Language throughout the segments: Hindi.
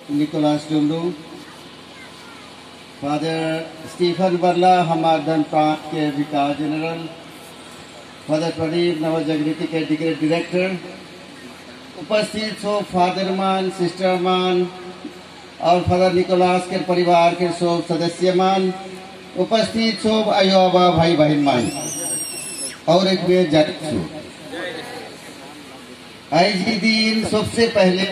Nicholas Tundu, Father Stephen Barla, Hamardan Pratt के विकास जनरल, Father प्रदीप नवजागृति के डिग्री डायरेक्टर, उपस्थित हो फादर मान, सिस्टर मान और फादर निकोलास के परिवार के सब सदस्य मान, उपस्थित हो आयोबा भाई बहन मान और एक बेर जागृत आज ही दिन सबसे पहले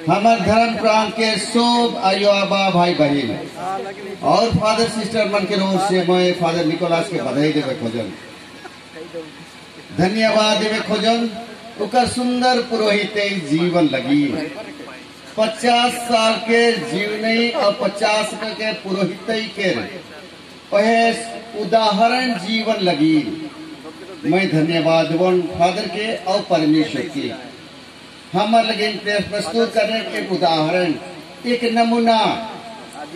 हमारे धर्म प्रांत के सब आयोबा भाई बहन और फादर सिस्टर मन के रोज से मैं फादर निकोलास के बधाई देवे खोजन, धन्यवाद देवे खोजन। उकर सुंदर पुरोहित जीवन लगी 50 साल के जीवनी और 50 के पुरोहित के उदाहरण जीवन लगी। मैं धन्यवाद देवन फादर के और परमेश्वर के हमारे लगे प्रस्तुत करने एक उदाहरण, एक नमूना,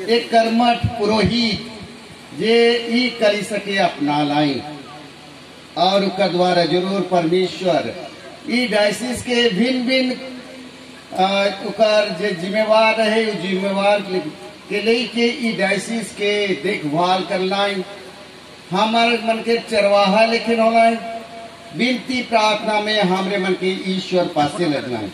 एक कर्मठ पुरोहित जे ई करी सके अपना लाई और उसका द्वारा जरूर परमेश्वर ई डायसिस के भिन्न भिन्न उकार जे जिम्मेवार रहे जिम्मेवार के लिए के ई डायसिस के देखभाल करना हमारे मन के चरवाहा लेकिन होना विनती प्रार्थना में हमारे मन के ईश्वर पासे लगना है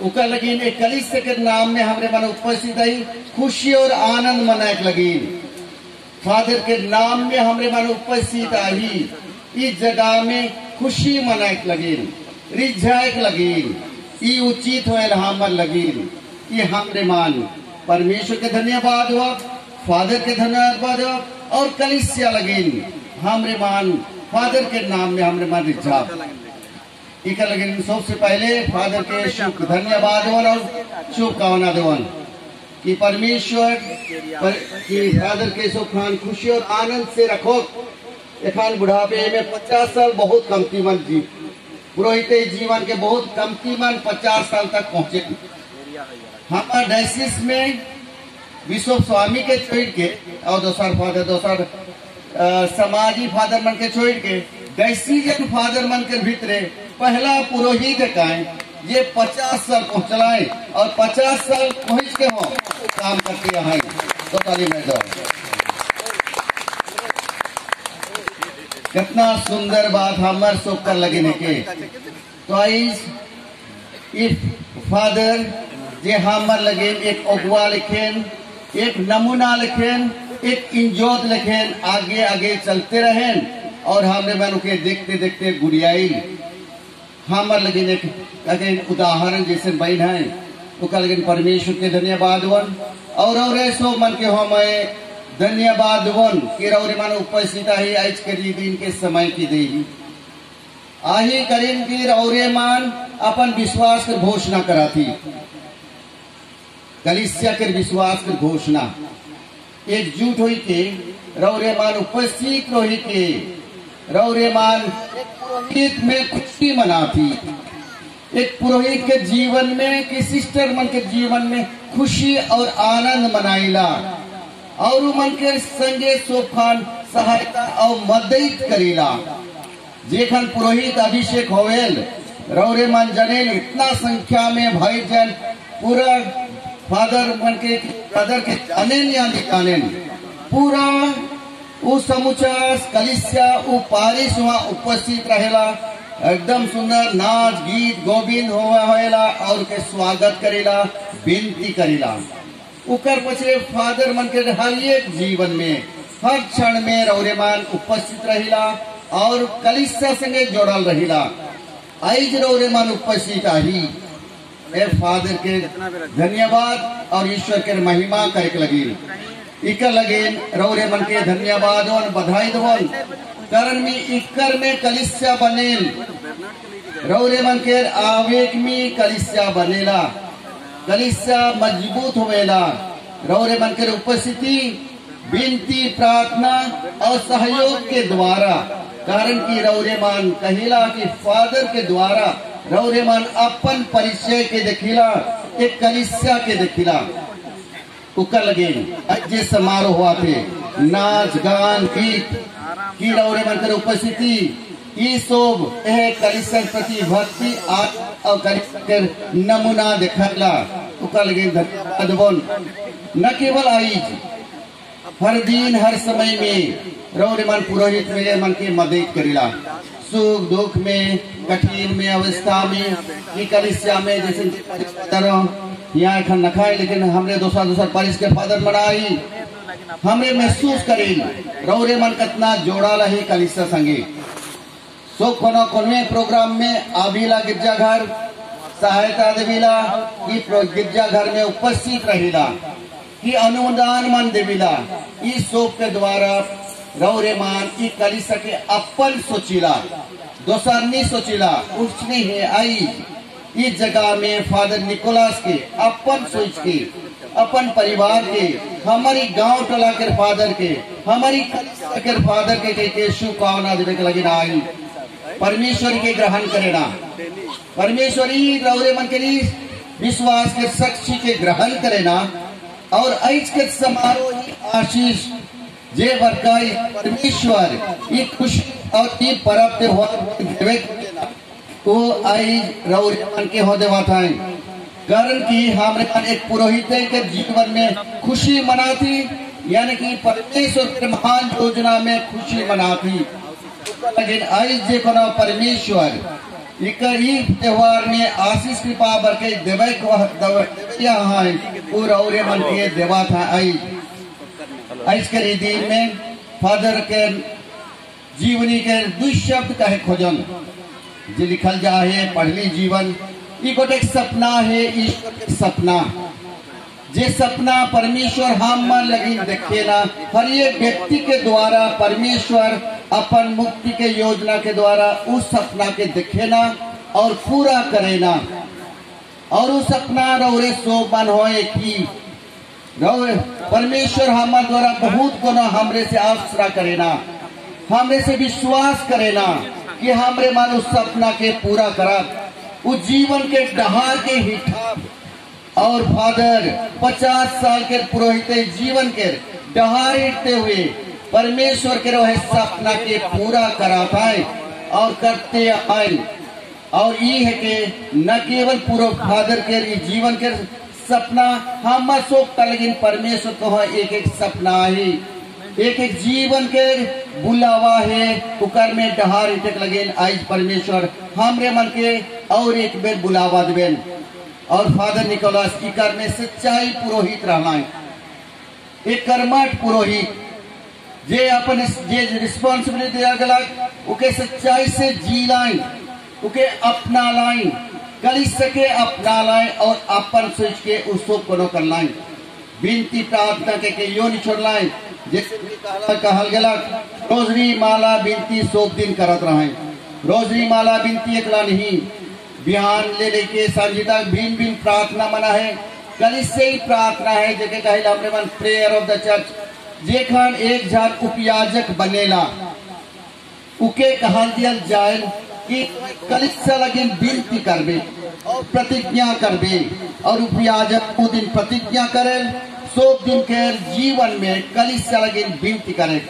उका लगी एक कलीसिया के नाम में हमारे मन उपस्थित आई खुशी और आनंद मनाए लगी। फादर के नाम में हमारे मन उपस्थित आई इस जगह में खुशी मनाए लगी, रिझाए लगी, ई उचित हो हमर लगी। ये हमारे मान परमेश्वर के धन्यवाद हो, फादर के धन्यवाद हो और कलीसिया लगी हमारे मान फादर के नाम में हमारे मान रिझा इका लगे। सबसे पहले फादर के शुभ धन्यवाद और शुभकामना देवन कि परमेश्वर की फादर के सुख खान खुशी और आनंद से रखो। एखान बुढ़ापे में 50 साल बहुत कमती मन जी पुरोहित जीवन के बहुत कमती मन 50 साल तक पहुंचे। हमारे डायसिस में विश्व स्वामी के छोड़ के और दोसर समाजी फादर मन के छोड़ के डायसिजन फादर मन के भीतरे पहला पुरोहित का ये 50 साल पहुंचलाए और 50 साल पहुंच के हो काम करते हैं तो ताली में दो। कितना सुंदर बात हमारे सब कर लगे के तो आइज इफ फादर जे हमार लगे एक अगुआ लिखेन, एक नमूना लिखेन, एक इंजोत लिखेन, आगे आगे चलते रहें और हमने मन के देखते देखते गुड़ियाई हमार लगे एक उदाहरण जैसे बहन है तो लगे परमेश्वर के धन्यवाद वन और सो मन के हो मैं धन्यवाद वन कि रौरे मन उपस्थित है आज के दिन के समय की दे आही करीन की रौरे मान अपन विश्वास के घोषणा करा थी कलीसिया के विश्वास के घोषणा एकजुट हुई के रौरे मान उपस्थित रही के रौरे मान पुरोहित में खुशी मना थी। एक पुरोहित के जीवन में कि सिस्टर मन के जीवन में खुशी और आनंद मनाइला और मन के संगे सोखान सहायता और मदद करेला। जेखन पुरोहित अभिषेक होवेल रौरे मन जनेल इतना संख्या में भाई जन पूरा फादर मन के फादर के जाने या निकाले पूरा वो समुचा कलिसिया वो पारिश वहाँ उपस्थित रहेला एकदम सुंदर नाच गीत गोविंद होएला और के स्वागत करेला विनती करेला। उकर पछे फादर मन के हर एक जीवन में हर क्षण में रौरेमान उपस्थित रहिला और कलिसिया संगे जोड़ल रहिला। आज रौरेमान उपस्थित आही ए फादर के धन्यवाद और ईश्वर के महिमा करे लगी इकर लगे रौरे मन के धन्यवाद और बधाई दवन कारण में इकर में कलिसिया बनेल रौरे मन के आवेग में कलिसिया बनेला कलिसिया मजबूत होवेला रौरे मन के उपस्थिति विनती प्रार्थना और सहयोग के द्वारा कारण की रौरे मान कहिला कि फादर के द्वारा रौरे मान अपन परिचय के देखिला एक कलिसिया के देखिला उकर लगे जे समारोह हुआ थे नाच गान गीत की रौरे मन कर उपस्थिति ई सब कलिसिया प्रति भक्ति और कलिसिया नमूना देखला उका लगे धन्यवाद बोल। न केवल आईज हर दिन हर समय में रौरे मन पुरोहित में मन के मदद करेला, सुख दुख में, कठिन में, अवस्था में, ये कलिसिया में जैसे यहाँ खन न खाए, लेकिन हमने दूसरा परिस के फादर बनाई, हमने महसूस करी रौरे मन कितना जोड़ा रही कलिसिया संगे। सो कोनो कोनवे प्रोग्राम में आबिला गिरजा घर सहायता देविला, गिरजा घर में उपस्थित रहिला, कि अनुदान मन देविला, इस शोक के द्वारा रौरे मान की कलिसिया के अपन सोचिला, दोसर नहीं सोचिला, उसने ही आई इस जगह में फादर निकोलस के अपन सोच के, अपन परिवार के, हमारी गांव टोला के फादर के, हमारी कलिसिया के फादर के शुभकामना देवे के लगे आई। परमेश्वर के ग्रहण करेना, परमेश्वरी रौरे मन के लिए विश्वास के साक्षी के ग्रहण करेना, और आज के समारोह आशीष जे बरकाई परमेश्वर ये खुशी और ये पर्व त्योहार को आज रौरे मन के हो देवा था, कारण कि हमारे एक पुरोहित के जीवन में खुशी मनाती, यानी कि परमेश्वर के महान योजना में खुशी मनाती। लेकिन आज जे कोनो परमेश्वर त्योहार में आशीष कृपा बरके देवे रौरे मन के देवा था। आज के दिन में फादर के जीवनी के दुशब्द कहे खोजन जे लिखल जा है पढ़ली जीवन, ये गोटे सपना है, ईश्वर के सपना, जे सपना परमेश्वर हम मन लगी देखेला, हर एक व्यक्ति के द्वारा परमेश्वर अपन मुक्ति के योजना के द्वारा उस सपना के देखेना और पूरा करेना, और उस सपना रौरे सोबन होए कि रौरे परमेश्वर हमारे द्वारा बहुत गुना हमरे से आसरा करेना, हमरे से विश्वास करेना कि हमरे मन उस सपना के पूरा करा, उस जीवन के डहार के हिठाब। और फादर 50 साल के पुरोहित जीवन के डहार हिटते हुए परमेश्वर के रोहे सपना के पूरा कराता है और करते आए। और ये है कि न केवल पूरा फादर के जीवन के सपना हम सोच लेकिन परमेश्वर को एक एक सपना है, एक एक जीवन के बुलावा है, उकर में डहार हिटक लगे। आज परमेश्वर हमरे मन के और एक बेर बुलावा देवेन, और फादर निकोलस की कर में सच्चाई पुरोहित रहना, एक कर्मठ पुरोहित जे अपन जे रिस्पांसिबिलिटी दिया गला उके सच्चाई से जी लाइन, उके अपना लाइन, कली सके अपना लाइन और अपन सोच के उसको कोनो कर लाइन, बिनती प्रार्थना के यो नहीं छोड़ लाइन। जैसे कहल गला रोजरी माला बिनती सोप दिन करत रहे, रोजरी माला बिनती एकला नहीं, बिहान ले लेके सांझी तक भिन्न भिन्न प्रार्थना मना है, कल से ही प्रार्थना है जेके कहल हमरे मन प्रेयर ऑफ द चर्च, जेखन एक जन उपयाजक बनेला उके कहल दिया जाए कि कलिसिया लगे विनती करबे और प्रतिज्ञा करबे, और उपयाजक वो दिन प्रतिज्ञा करे, सो दिन के जीवन में कलिसिया लगे विनती करे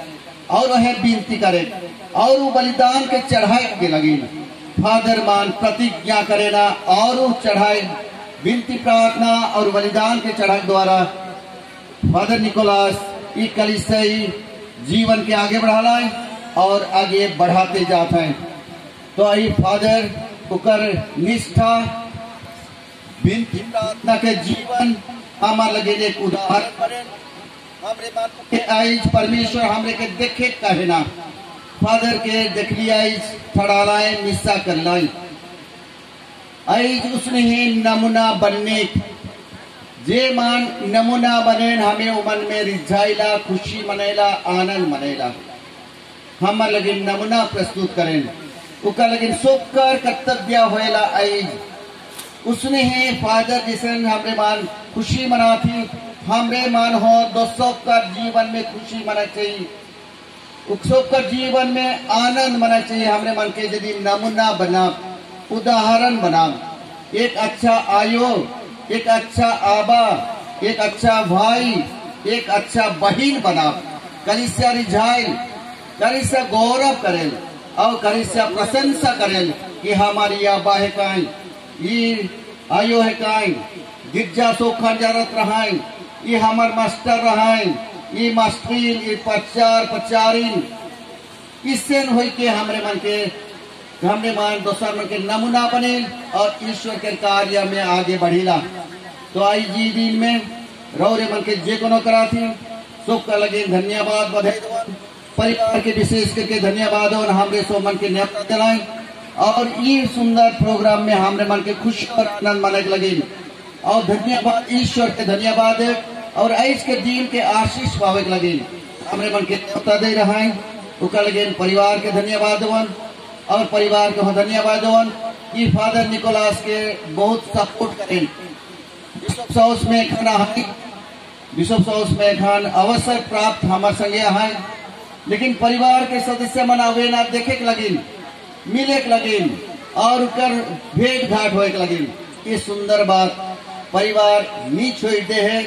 और वह विनती करे और वो बलिदान के चढ़ाई के लगे फादर मान प्रतिज्ञा करेना और चढ़ाई विनती प्रार्थना और बलिदान के चढ़ाई द्वारा फादर निकोलस ई कलिसियाई जीवन के आगे बढ़ाला और आगे बढ़ाते जाते हैं। तो आई फादर उकर निष्ठा विनती प्रार्थना के जीवन हमारे लगे एक उदाहरण हमरे बात के आज परमेश्वर हमरे के देखे कहना फादर के देख लिया खड़ा लाए मिस्सा कर लाई आज उसने ही नमूना बनने जे मान नमूना बने हमें उमन में रिझाइला खुशी मनेला आनंद मनेला हम लगे नमूना प्रस्तुत करें उका लगे सोकर कर्तव्य होएला आज उसने ही फादर जिसे हमरे मान खुशी मना थी हमरे मान हो दोस्तों का जीवन में खुशी मना चाहिए उत्सव का जीवन में आनंद मना चाहिए। हमरे मन के यदि नमूना बना उदाहरण बना एक अच्छा आयो एक अच्छा आबा एक अच्छा भाई एक अच्छा बहन बना कलिसिया रिझाइल कलिसिया गौरव करेल और कलिसिया प्रशंसा करेल कि हमारी आबा है काई ये आयो है काई गिरजा सोखान जारत रहाइन ये हमार मास्टर रहाइन ये मास्टरीन ये प्रचार प्रचारिन इससे होई के हमरे मन दोसर मन के नमूना बने और ईश्वर के कार्य में आगे बढ़ीला। तो आई जी दिन में रौरे मन के जे कोनो करा थी सुख का लगे धन्यवाद बधाई परिवार के विशेष करके धन्यवाद और हमरे सो मन के न्याय दिलाए और ये सुंदर प्रोग्राम में हमरे मन के खुशी और आनंद मनाए लगे और धन्यवाद ईश्वर के धन्यवाद और आज के दिन के आशीष पावे लगे हमरे मन के न्योता दे रहा है उका लगे परिवार के धन्यवाद और परिवार के धन्यवाद कि फादर निकोलास के बहुत सपोर्ट करें बिशप हाउस में खाना है बिशप हाउस में खान अवसर प्राप्त हमारे संगे है लेकिन परिवार के सदस्य मनावे ना देखे के लगिन मिले के लगिन और उकर भेंट घाट होए के लगिन ये सुंदर बात परिवार नी छोड़ दे है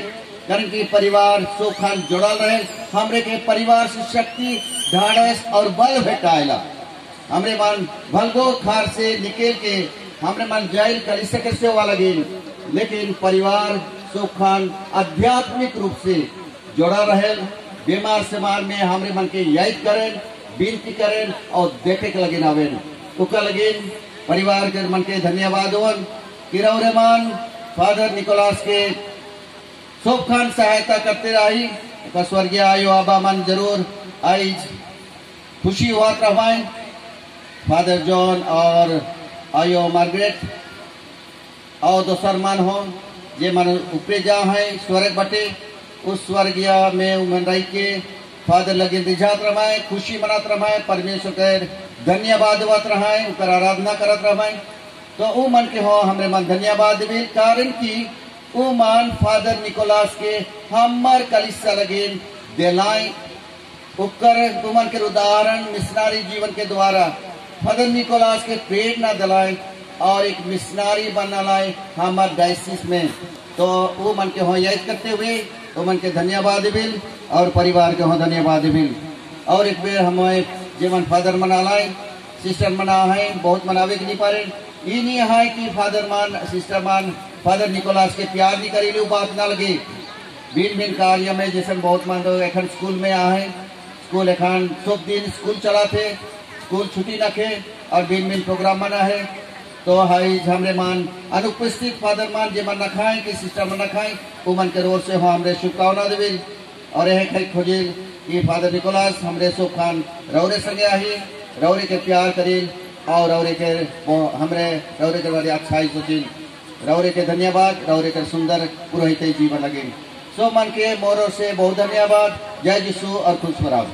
कारण कि परिवार सोखान जुड़ल रहे हमरे के परिवार से शक्ति ढाढ़स और बल भेटाएला हमरे मन भलगो खार से निकल के हमरे मन जाइल करी सके से वाला गेल लेकिन परिवार सोखान आध्यात्मिक रूप से जुड़ा रहे बीमार समाज में हमरे मन के याद करें विनती करें और देखे के लगे आवे उका लगे परिवार के मन के धन्यवाद किरौरे मान फादर निकोलास के सोखान सहायता करते रही स्वर्गीय आयो आबा मन जरूर आज खुशी हुआ करवाएं फादर जॉन और आयो मार्गरेट और दोसर मान हो जे मन ऊपरे जा है स्वर्ग बटे उस स्वर्गीय में उमन रही के फादर लगे रिझात रमाए खुशी मनात रमाए परमेश्वर के धन्यवाद देवत रहाए उकर आराधना करत रमाए तो उ मन के हो हमरे मन धन्यवाद देवे कारण कि उ मन फादर निकोलास के हमर कलिसिया लगे दिलाए उकर तुमन के उदाहरण मिशनरी जीवन के द्वारा फादर निकोलास के प्रेरणा दिलाए और एक मिशनरी बना लाए हमार डायसिस में तो वो मन के हो याद करते हुए तो मन के धन्यवाद बिल और परिवार के हो धन्यवाद बिल और एक बेर हमें जीवन फादर मना लाए सिस्टर मना है बहुत मनावे के नहीं पारे ये नहीं है कि फादर मान सिस्टर मान फादर निकोलास के प्यार नहीं करेलू बात ना लगे भिन्न भिन्न कार्य में जैसे बहुत मान दो एखन स्कूल में आहे स्कूल एखन सब दिन स्कूल चला थे स्कूल छुट्टी रखे और भिन्न भिन्न प्रोग्राम मना है तो हाई हमरे मान अनुपस्थित फादर मान जे मन रखाए कि सिस्टर मन रखाए वो मन के रोर से हो हमरे शुभकामना देवे और यह खै खोजे कि फादर निकोलास हमरे सुख खान रौरे संगे आही रौरे के प्यार करें और रौरे के हमरे रौरे के बारे अच्छाई सोचिन रौरे के धन्यवाद रौरे के सुंदर पुरोहित जीवन लगे सो मन के मोरों से बहुत धन्यवाद जय यीशु और खुश फराव।